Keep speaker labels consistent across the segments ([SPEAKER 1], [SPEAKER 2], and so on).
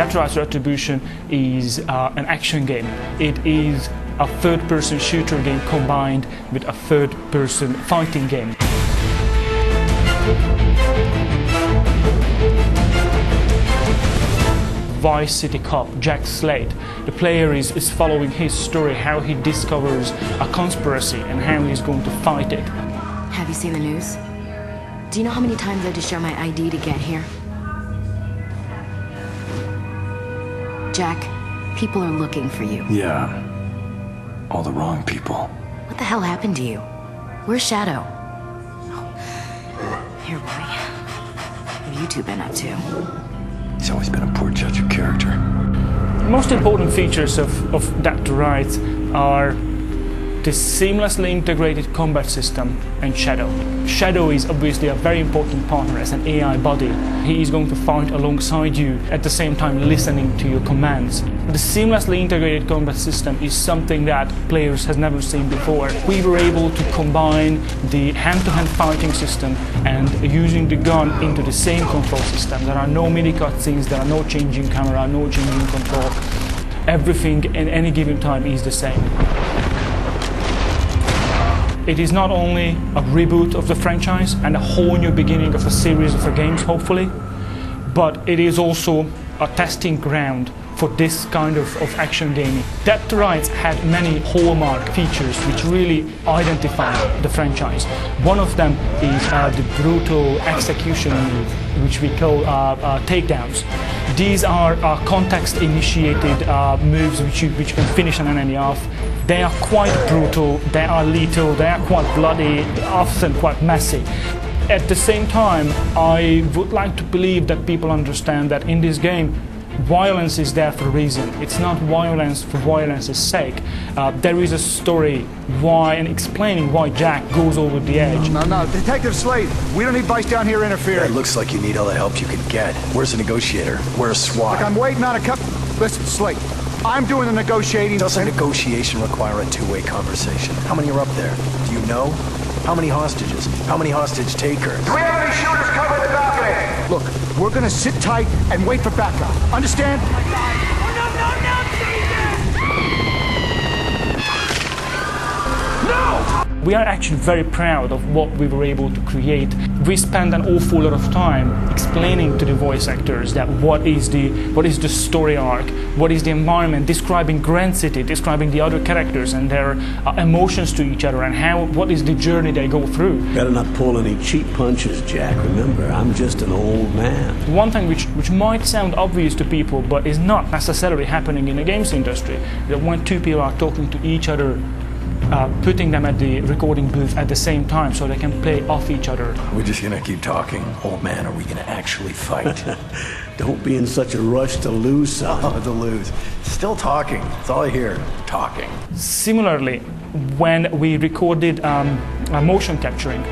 [SPEAKER 1] Dead Rise Retribution is an action game. It is a third-person shooter game combined with a third-person fighting game. Vice City cop Jack Slate. The player is following his story, how he discovers a conspiracy and how he's going to fight it.
[SPEAKER 2] Have you seen the news? Do you know how many times I had to show my ID to get here? Jack, people are looking for you.
[SPEAKER 3] Yeah. All the wrong people.
[SPEAKER 2] What the hell happened to you? Where's Shadow? Here, boy. What have you two been up to?
[SPEAKER 3] He's always been a poor judge of character.
[SPEAKER 1] The most important features of Dead Rise are the seamlessly integrated combat system and Shadow. Shadow is obviously a very important partner as an AI body. He is going to fight alongside you, at the same time listening to your commands. The seamlessly integrated combat system is something that players have never seen before. We were able to combine the hand-to-hand fighting system and using the gun into the same control system. There are no mini cutscenes, there are no changing camera, no changing control. Everything at any given time is the same. It is not only a reboot of the franchise and a whole new beginning of a series of games, hopefully, but it is also a testing ground for this kind of action gaming. Dead Rise had many hallmark features which really identify the franchise. One of them is the brutal execution move, which we call takedowns. These are context-initiated moves which you can finish an enemy off. They are quite brutal, they are lethal, they are quite bloody, often quite messy. At the same time, I would like to believe that people understand that in this game, violence is there for a reason. It's not violence for violence's sake. There is a story why and explaining why Jack goes over the edge.
[SPEAKER 4] No, Detective Slate, we don't need Vice down here interfering.
[SPEAKER 3] It looks like you need all the help you can get. Where's the negotiator? Where's SWAT?
[SPEAKER 4] Look, I'm waiting on a cup. Listen, Slate, I'm doing the negotiating.
[SPEAKER 3] Doesn't negotiation require a two-way conversation? How many are up there? Do you know? How many hostages? How many hostage takers?
[SPEAKER 4] Do we have any shooters covering the balcony? Look, we're gonna sit tight and wait for backup. Understand? Oh my God.
[SPEAKER 1] We are actually very proud of what we were able to create. We spent an awful lot of time explaining to the voice actors that what is the story arc, what is the environment, describing Grand City, describing the other characters and their emotions to each other, and what is the journey they go through.
[SPEAKER 5] Better not pull any cheap punches, Jack. Remember, I'm just an old man.
[SPEAKER 1] One thing which might sound obvious to people, but is not necessarily happening in the games industry, that when two people are talking to each other, putting them at the recording booth at the same time so they can play off each other.
[SPEAKER 3] We're just gonna keep talking. Old man, are we gonna actually fight?
[SPEAKER 5] Don't be in such a rush to lose, son.
[SPEAKER 3] Oh, to lose. Still talking. That's all I hear. Talking.
[SPEAKER 1] Similarly, when we recorded motion capturing,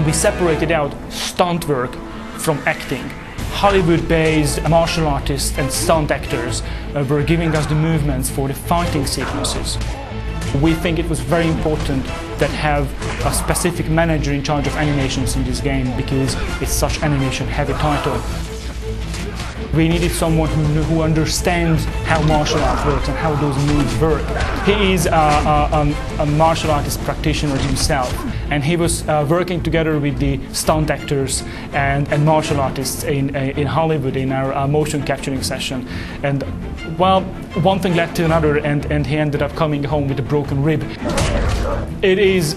[SPEAKER 1] we separated out stunt work from acting. Hollywood-based martial artists and stunt actors were giving us the movements for the fighting sequences. We think it was very important that have a specific manager in charge of animations in this game because it's such animation-heavy title. We needed someone who understands how martial art works and how those moves work. He is a martial artist practitioner himself, and he was working together with the stunt actors and martial artists in Hollywood in our motion capturing session. And well, one thing led to another, and he ended up coming home with a broken rib. It is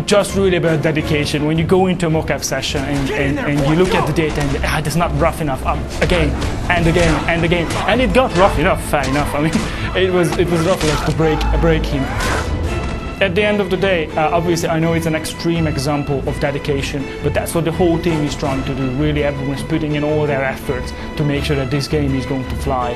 [SPEAKER 1] just really about dedication. When you go into a mock-up session and you look at the data and it's not rough enough, again and again and again, and it got rough enough, fair enough. I mean, it was rough enough to break him. At the end of the day, obviously I know it's an extreme example of dedication, but that's what the whole team is trying to do. Really, everyone's putting in all their efforts to make sure that this game is going to fly.